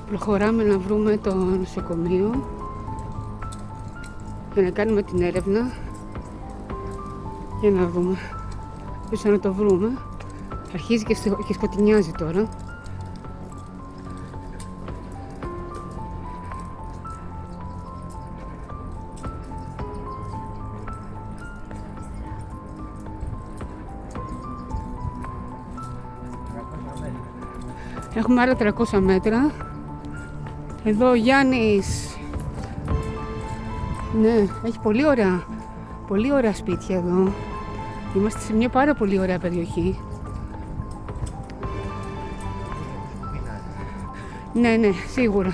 Προχωράμε να βρούμε το νοσοκομείο για να κάνουμε την έρευνα, για να δούμε ποιος να το βρούμε. Αρχίζει και σκοτεινιάζει τώρα. Έχουμε άλλα 300 μέτρα. Εδώ ο Γιάννης, ναι, έχει πολύ ωραία σπίτια εδώ. Είμαστε σε μια πάρα πολύ ωραία περιοχή. Ναι, σίγουρα.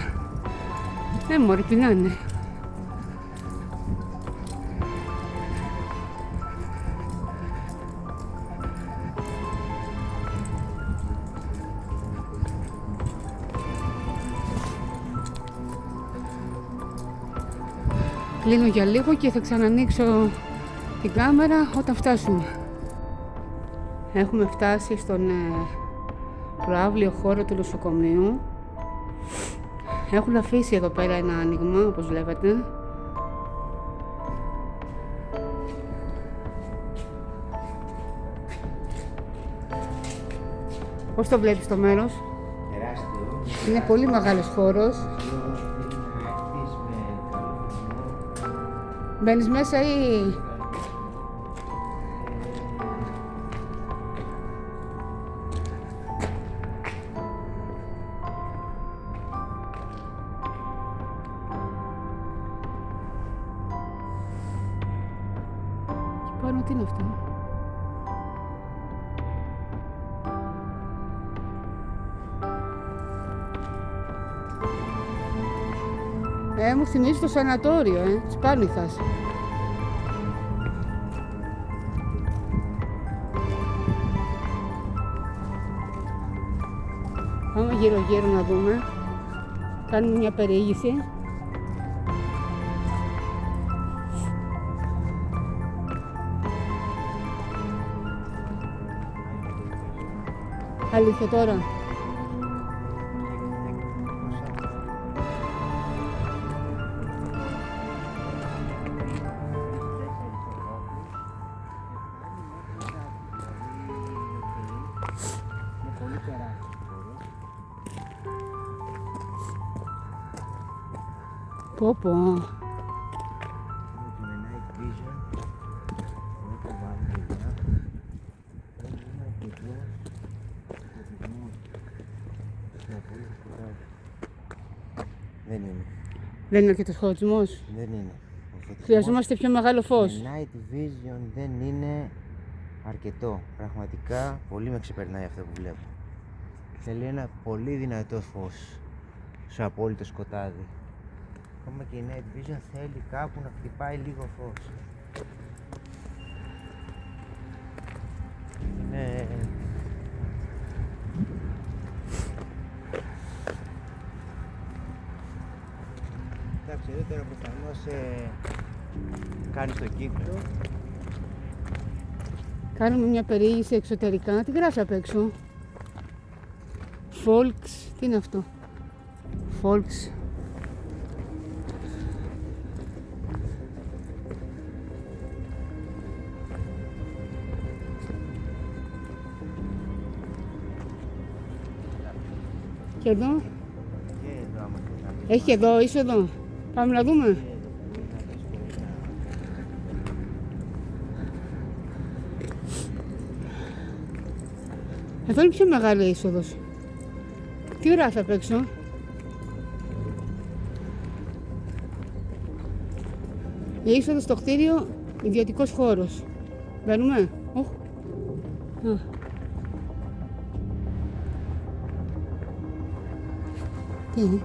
Ναι, μωρέ, πεινάνε. Κλείνω για λίγο και θα ξανανοίξω την κάμερα όταν φτάσουμε. Έχουμε φτάσει στον προαύλιο χώρο του νοσοκομείου. Έχουν αφήσει εδώ πέρα ένα άνοιγμα, όπως βλέπετε. Πώς το βλέπεις το μέρος? Τεράστιο. Είναι πολύ μεγάλος χώρος. Μπαίνεις μέσα ή... Και πάνω τι είναι αυτό? Μου θυμίζει το σανατόριο, της Πάρνηθας. Πάμε γύρω να δούμε. Κάνουμε μια περιήγηση. Αλήθεια τώρα? Πω. Δεν είναι αρκετός φωτισμός. Δεν είναι. Χρειαζόμαστε πιο μεγάλο φως. Night vision δεν είναι αρκετό. Πραγματικά πολύ με ξεπερνάει αυτό που βλέπω. Θέλει ένα πολύ δυνατό φως σε απόλυτο σκοτάδι. Ακόμα και η night vision θέλει κάπου να χτυπάει λίγο φως. Είναι... Εντάξει, εδώ τώρα προφανώς κάνεις τον κύκλο. Κάνουμε μια περιήγηση εξωτερικά. Τι γράφει απ' έξω? Folks. Τι είναι αυτό? Folks. Και εδώ? Και εδώ άμα θες. Έχει εδώ είσοδο? Πάμε να δούμε. Εδώ είναι πιο μεγάλη είσοδος. Τι γράφει απ' έξω? Η είσοδος στο κτίριο, ιδιωτικός χώρος. Μπαίνουμε? Τι είναι?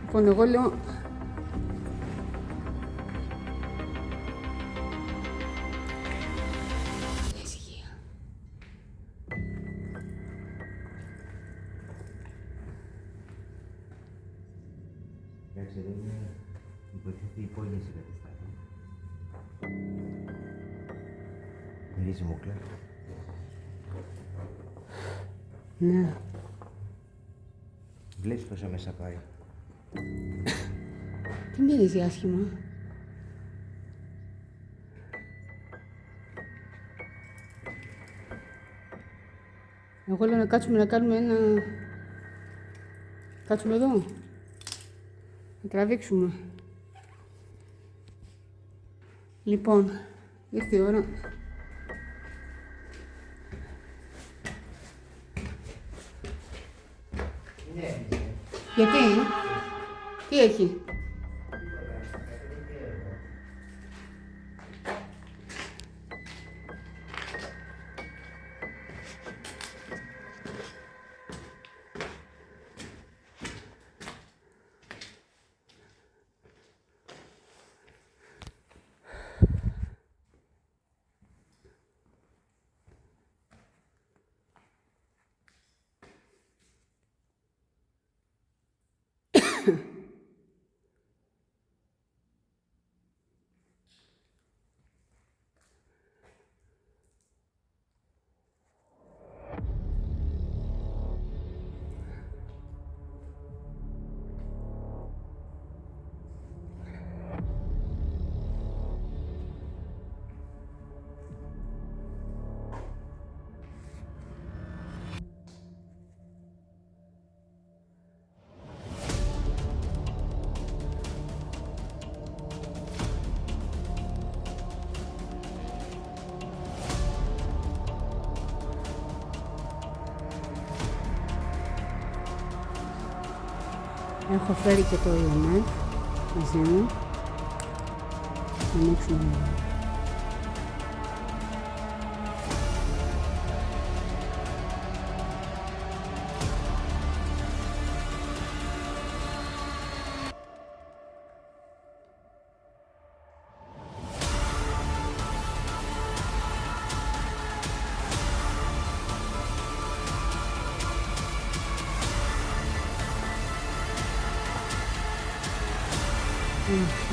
Λοιπόν, εγώ λέω... Εντάξει, εδώ είναι υποτίθεται υπόγειες εγκαταστάσεις. Μυρίζει μούκλα. Ναι. Βλέπεις πόσο μέσα πάει. Τι μυρίζει άσχημα. Εγώ λέω να κάτσουμε να κάνουμε ένα... Κάτσουμε εδώ. Να τραβήξουμε. Λοιπόν, ήρθε η ώρα. Ναι. Γιατί, τι έχει. Έχω φέρει και το EMF μαζί μου. Θα ανοίξουμε.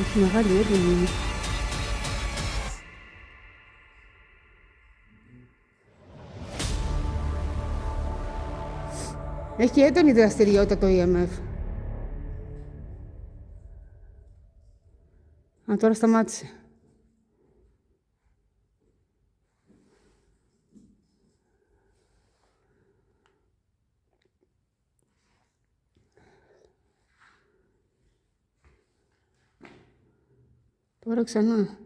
Έχει μεγάλη έντονη. Έχει έντονη δραστηριότητα το EMF. Α, τώρα σταμάτησε. Τώρα ξανά.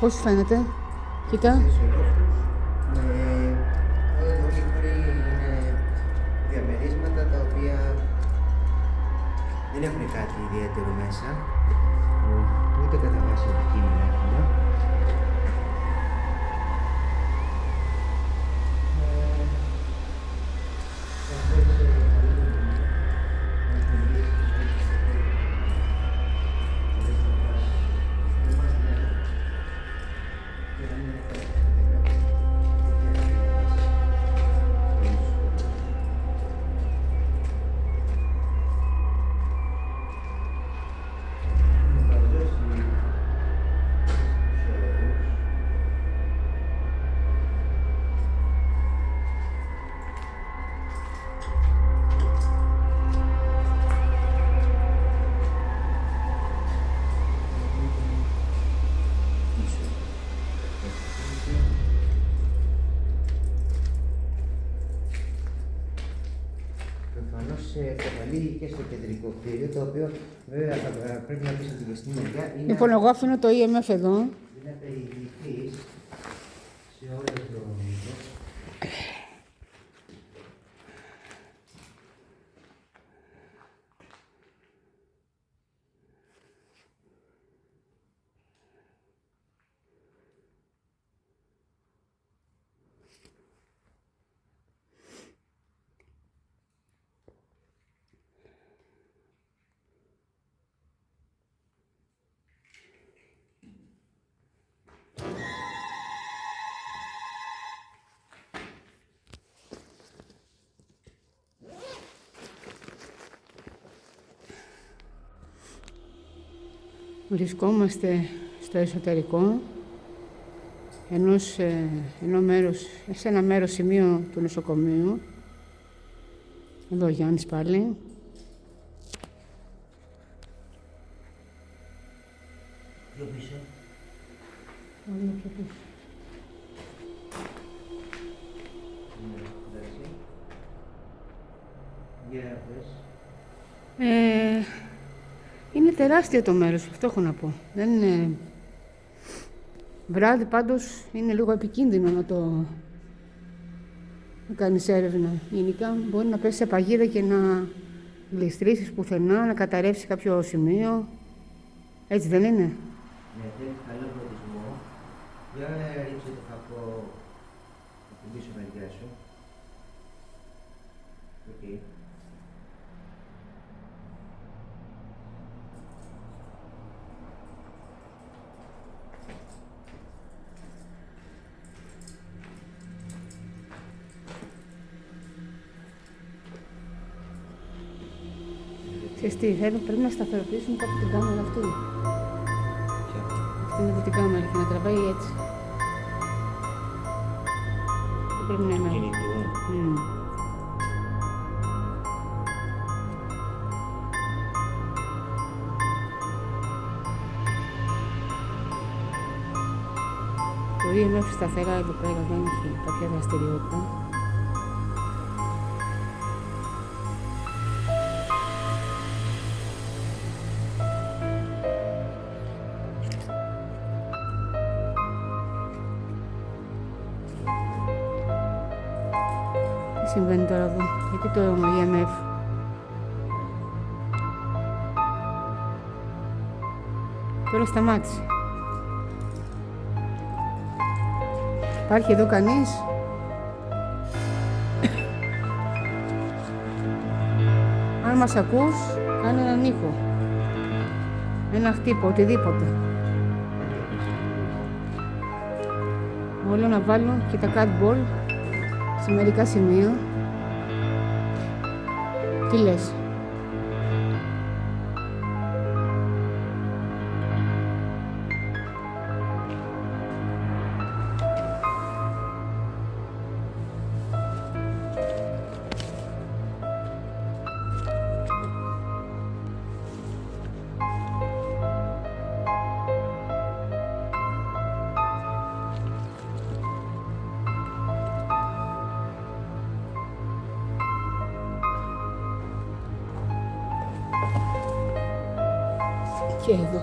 Πώς φαίνεται, κοίτα. Όλοι είναι διαμερίσματα τα οποία δεν έχουν κάτι ιδιαίτερο μέσα, ούτε κατά βάση αντικείμενα έχουμε. Προκαλεί και στο κεντρικό κτίριο, το οποίο βέβαια θα πρέπει να πεις ότι και στην μεριά είναι... Λοιπόν, εγώ αφήνω το EMF εδώ. Είναι περιηγηθής σε όλο το μήκο. Βρισκόμαστε στο εσωτερικό σε ένα μέρος σημείο του νοσοκομείου. Εδώ ο Γιάννης πάλι. Πιο πίσω. Εδώ πιο πίσω. Είναι τεράστιο το μέρος, αυτό έχω να πω. Δεν είναι... Βράδυ πάντως είναι λίγο επικίνδυνο να κάνεις έρευνα. Γενικά μπορεί να πέσει σε παγίδα και να γλιστρήσεις πουθενά, να καταρρεύσει κάποιο σημείο. Έτσι δεν είναι? Ναι, θέλεις καλό φωτισμό. Για ρίξε το φακό από πίσω μεριά σου. Οκ. Ξέρεις τι, πρέπει να σταθεροποιήσουμε κάπου την κάμερα αυτή. Ποια? Αυτή είναι την κάμερα και να τραβάει έτσι. Δεν πρέπει να είναι. Κινητού. Το EMF σταθερά εδώ πέρα, δεν έχει κάποια δραστηριότητα. Τι συμβαίνει τώρα εδώ, γιατί το EMF? Τώρα σταμάτησε. Υπάρχει εδώ κανείς? Αν μας ακούς, κάνε έναν ήχο. Ένα χτύπο, οτιδήποτε. Θέλω να βάλω και τα cardboard σε μερικά σημεία. Τι λες? Και εδώ.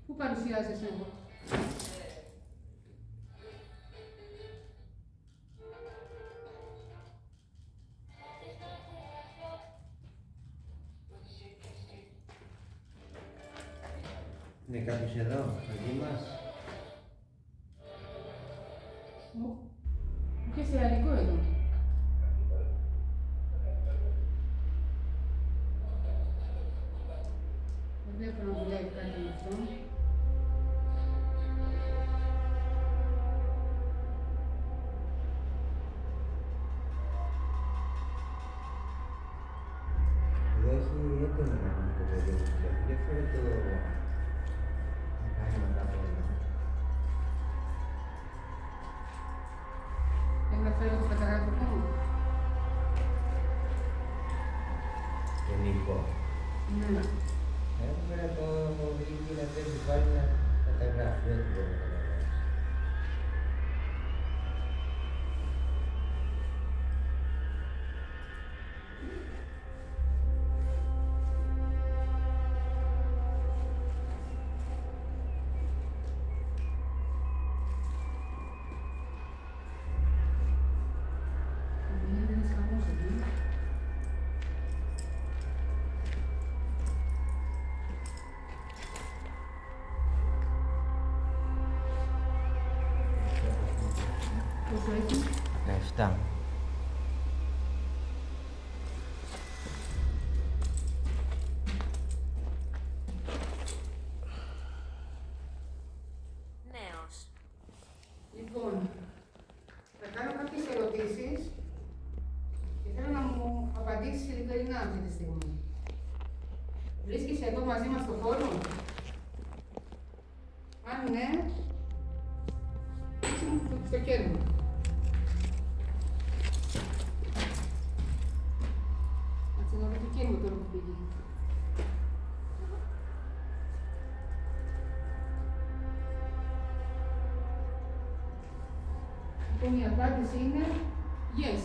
Πού παρουσιάζεσαι? Είναι κάποιος εδώ, μαζί μας? Μου είχε θεατρικό εδώ. Δεν βλέπω να δουλεύει κάτι με αυτό. Εδώ έχει έντονο μαγνητικό πεδίο που βλέπει. Δεν φέρε το... να κάνει μετά από εδώ. Έχει να φέρω το φωτογραφικό. Το Νίκο. Ναι. Έχουμε το μοβίλι να θέλει πάλι να καταγράφει. Δεν μπορεί να καταγράψει. Είναι χαμός εδώ. Πόσο έχει? 17. Νέος. Λοιπόν, θα κάνω κάποιες ερωτήσεις και θέλω να μου απαντήσεις ειλικρινά αυτή τη στιγμή. Βρίσκεσαι εδώ μαζί μας στο χώρο? Αν ναι, δείξε μου στο κέρμα. Κάτσε να δω το κέρμα τώρα που πήγε. Λοιπόν, η απάντηση είναι yes.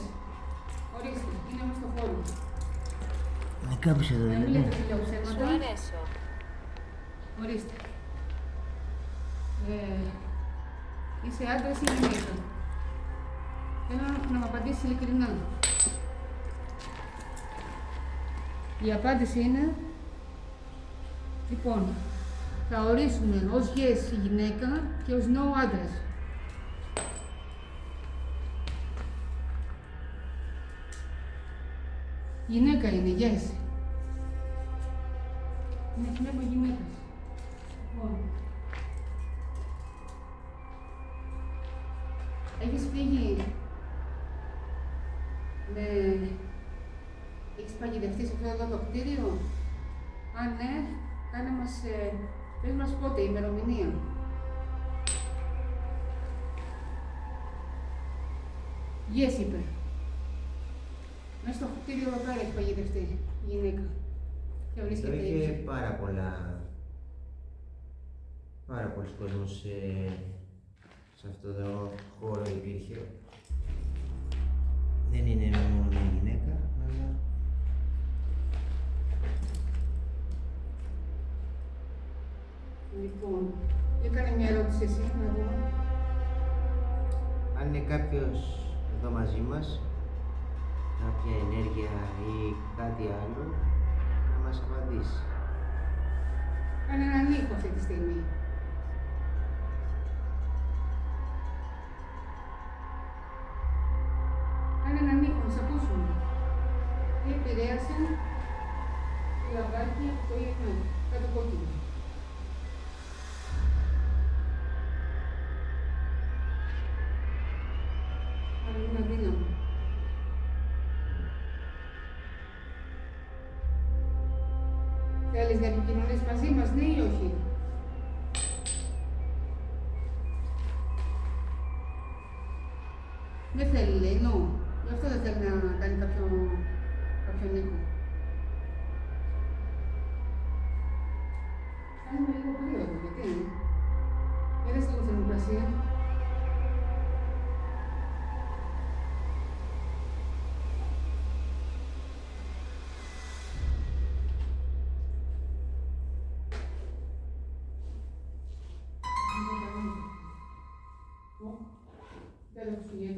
Ορίστε, είναι μες στο χώρο. Είναι κάποιος εδώ, Να μην δεν λέτε είναι? φιλιά Σου ψέματα. αρέσω. Ορίστε. Είσαι άντρας ή γυναίκα? Θέλω να μου απαντήσεις ειλικρινά. Η απάντηση είναι... Λοιπόν, θα ορίσουμε ως yes η γυναίκα και ως no ο άντρας. Γυναίκα είναι, yes. Είναι πνεύμα γυναίκας. Λοιπόν. Έχεις φύγει έχεις παγιδευτεί σε αυτό εδώ το κτίριο? Αν ναι, κάνε μας, πες μας πότε, η ημερομηνία. Yes, είπε. Μέσα στο κτίριο εδώ πέρα έχει παγιδευτεί η γυναίκα. Και Εδώ βρίσκεται είχε εκεί. πάρα πολλοί κόσμος σε αυτό το χώρο υπήρχε. Δεν είναι μόνο μια γυναίκα, αλλά... Λοιπόν, για κάνε μια ερώτηση εσύ, να δούμε. Αν είναι κάποιος εδώ μαζί μας, κάποια ενέργεια ή κάτι άλλο, να μας απαντήσει. Κάνε έναν ήχο αυτή τη στιγμή. Κάνε έναν ήχο, να σε ακούσουμε. Τι επηρέασε το λαμπάκι από το EMF, κάτω κόκκινο. Αλλά είναι αδύναμο. Θέλεις να επικοινωνείς μαζί μας, ναι ή όχι? Δεν θέλει, λέει, no. Γι' αυτό δεν θέλει να κάνει κάποιον ήχο. Κάνουμε λίγο περίοδο, γιατί? Για δες λίγο θερμοκρασία.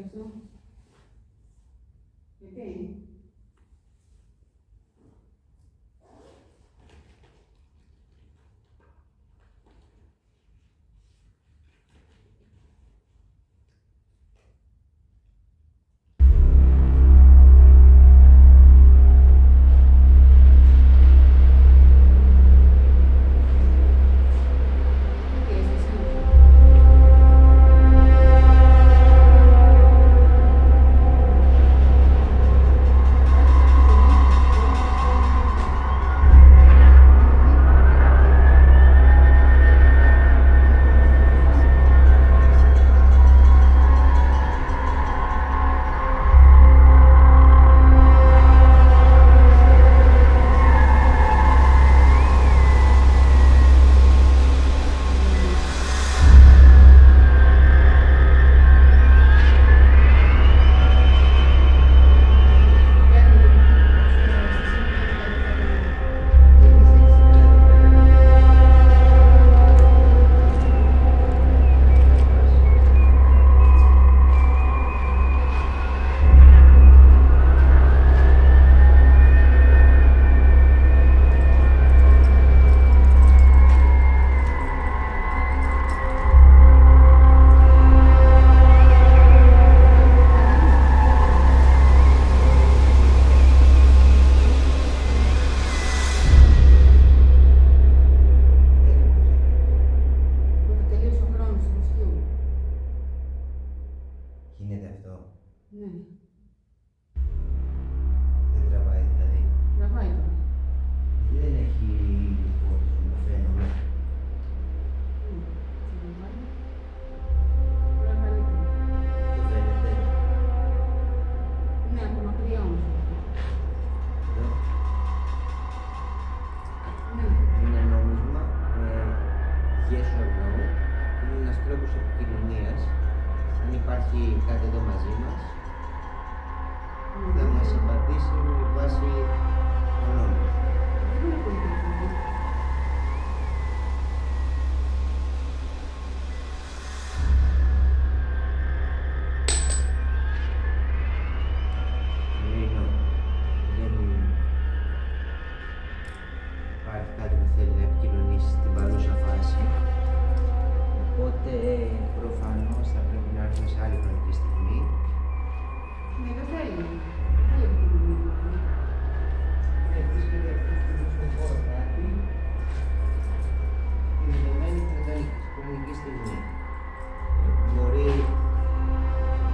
αυτό. Γιατί. Γίνεται αυτό. Ναι. Δεν τραβάει δηλαδή. Τραβάει τώρα. Δεν έχει λοιπόν το φαίνομαι. Το φαίνεται. Ναι, από μακριά όμως. Εδώ. Ναι. Είναι νόμισμα yes or no. Είναι ένας τρόπος επικοινωνίας. Αν υπάρχει κάτι εδώ μαζί μας, θα μας απαντήσει με βάση το νόμο. Δεν είναι πολύ difficult. Λέει no. Δεν υπάρχει κάτι που θέλει να επικοινωνήσει στην παρούσα φάση. Οπότε προφανώς θα πρέπει να έρθουμε σε άλλη χρονική στιγμή. Ναι, δεν θέλει. Δεν θέλει επικοινωνία. Βρίσκεται αυτή τη στιγμή στον χώρο κάτι τη δεδομένη χρονική στιγμή. Μπορεί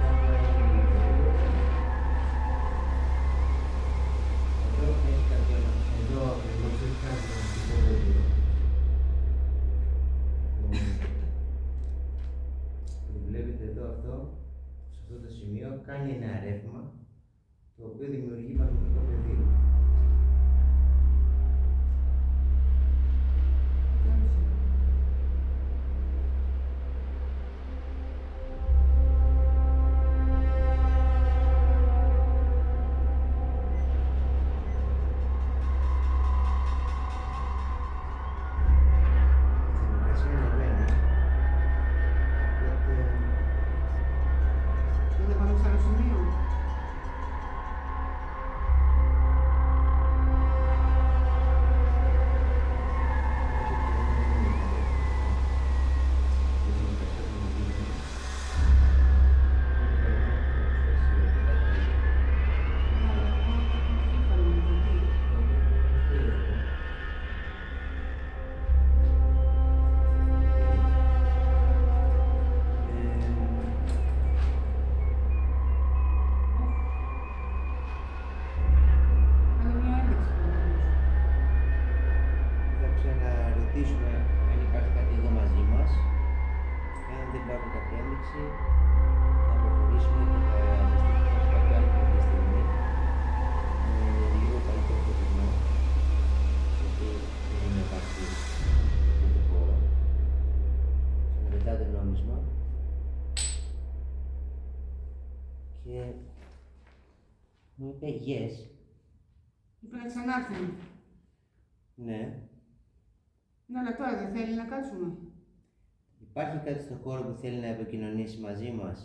να πάει εδώ έχει κάποιο εδώ ακριβώς έχει κάτι ονομαστικό πεδίο. Το βλέπετε εδώ αυτό, σε αυτό το σημείο, κάνει ένα ρεύμα το οποίο δημιουργεί πανοπτικό πεδίο. Δεν θα πάμε σε άλλο σημείο. Θα ξαναρωτήσουμε αν υπάρχει κάτι εδώ μαζί μας και αν δεν υπάρχει κάποια ένδειξη θα προχωρήσουμε και θα στείλουμε κάποια άλλη χρονική στιγμή λίγο καλύτερο φωτεινό γιατί δεν είναι βάση αυτό το χώρο. Μετά το νόμισμα και μου είπε yes. Είπε να ξανάρθουν. Ναι. Ναι, αλλά τώρα δεν θέλει να κάτσουμε. Υπάρχει κάτι στον χώρο που θέλει να επικοινωνήσει μαζί μας,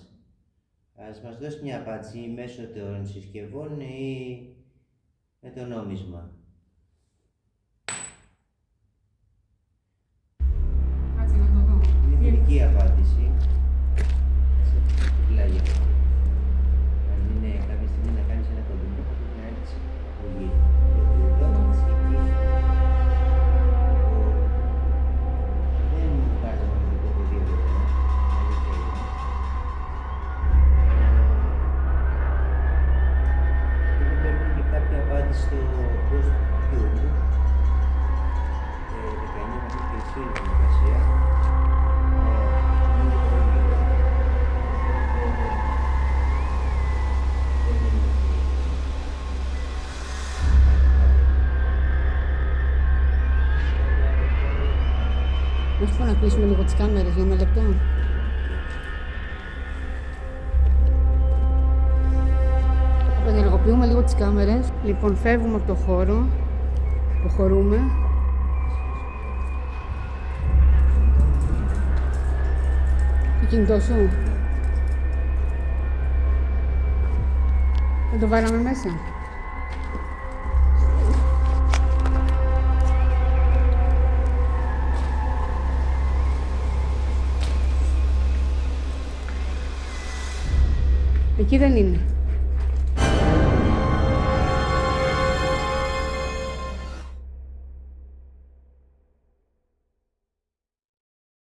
Ας μας δώσει μια απάντηση μέσω των συσκευών ή με το νόμισμα. Κάτσε να το δω. Είναι θετική απάντηση. Σε πλάγια. Αν είναι κάποια στιγμή να κάνεις ένα κοντινό, θα πρέπει να έρθεις από γύρω. Εδώ απάντηση εκεί. Δεν μου βγάζει μαθηματικό πεδίο εδώ. Αλήθεια είναι. Και δεν παίρνουμε και κάποια απάντηση στο post Cube. 19 βαθμοί Κελσίου η θερμοκρασία. Είναι πολύ λίγο. Να σου πω να κλείσουμε λίγο τις κάμερες για ένα λεπτό. Απενεργοποιούμε λίγο τις κάμερες. Λοιπόν, φεύγουμε από το χώρο. Προχωρούμε. Το κινητό σου. Δεν το βάλαμε μέσα. Εκεί δεν είναι.